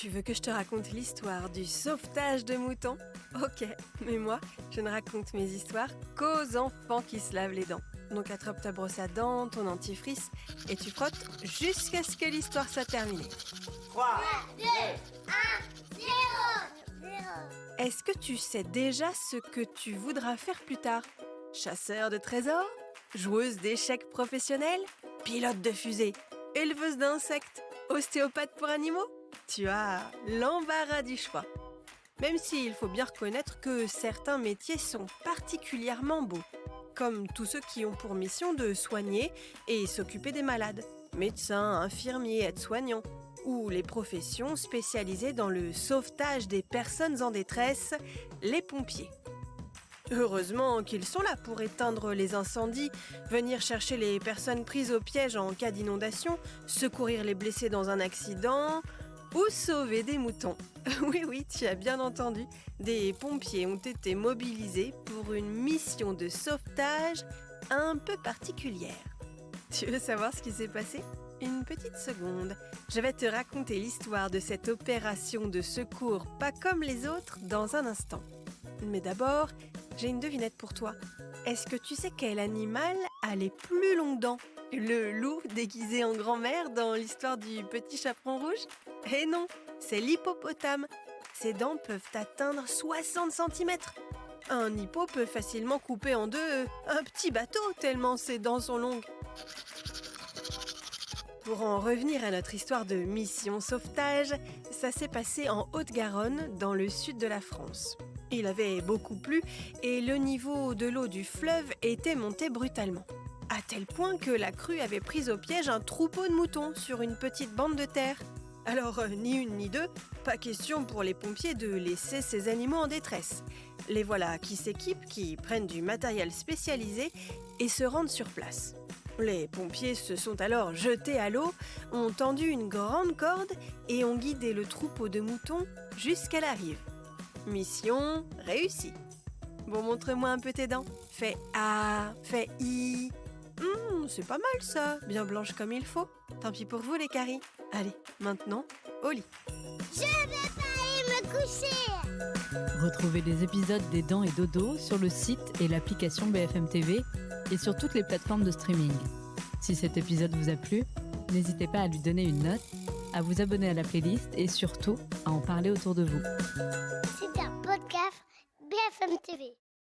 Tu veux que je te raconte l'histoire du sauvetage de moutons? Ok, mais moi, je ne raconte mes histoires qu'aux enfants qui se lavent les dents. Donc attrape ta brosse à dents, ton dentifrice, et tu frottes jusqu'à ce que l'histoire soit terminée. 3, 2, 1, 0. Est-ce que tu sais déjà ce que tu voudras faire plus tard? Chasseur de trésors? Joueuse d'échecs professionnelle? Pilote de fusée? Éleveuse d'insectes? Ostéopathe pour animaux? Tu as l'embarras du choix. Même s'il faut bien reconnaître que certains métiers sont particulièrement beaux, comme tous ceux qui ont pour mission de soigner et s'occuper des malades, médecins, infirmiers, aides-soignants, ou les professions spécialisées dans le sauvetage des personnes en détresse, les pompiers. Heureusement qu'ils sont là pour éteindre les incendies, venir chercher les personnes prises au piège en cas d'inondation, secourir les blessés dans un accident ou sauver des moutons. Oui, tu as bien entendu, des pompiers ont été mobilisés pour une mission de sauvetage un peu particulière. Tu veux savoir ce qui s'est passé? Une petite seconde. Je vais te raconter l'histoire de cette opération de secours pas comme les autres dans un instant. Mais d'abord, j'ai une devinette pour toi. Est-ce que tu sais quel animal a les plus longues dents? Le loup déguisé en grand-mère dans l'histoire du petit chaperon rouge? Eh non, c'est l'hippopotame. Ses dents peuvent atteindre 60 cm. Un hippo peut facilement couper en deux un petit bateau tellement ses dents sont longues. Pour en revenir à notre histoire de mission sauvetage, ça s'est passé en Haute-Garonne, dans le sud de la France. Il avait beaucoup plu et le niveau de l'eau du fleuve était monté brutalement. À tel point que la crue avait pris au piège un troupeau de moutons sur une petite bande de terre. Alors, ni une ni deux, pas question pour les pompiers de laisser ces animaux en détresse. Les voilà qui s'équipent, qui prennent du matériel spécialisé et se rendent sur place. Les pompiers se sont alors jetés à l'eau, ont tendu une grande corde et ont guidé le troupeau de moutons jusqu'à la rive. Mission réussie. Bon, montre-moi un peu tes dents. Fais A, fais I. C'est pas mal ça, bien blanche comme il faut. Tant pis pour vous les caries. Allez, maintenant, au lit. Je vais pas aller me coucher. Retrouvez les épisodes des Dents et Dodo sur le site et l'application BFM TV et sur toutes les plateformes de streaming. Si cet épisode vous a plu, n'hésitez pas à lui donner une note, à vous abonner à la playlist et surtout à en parler autour de vous. C'est un podcast BFM TV.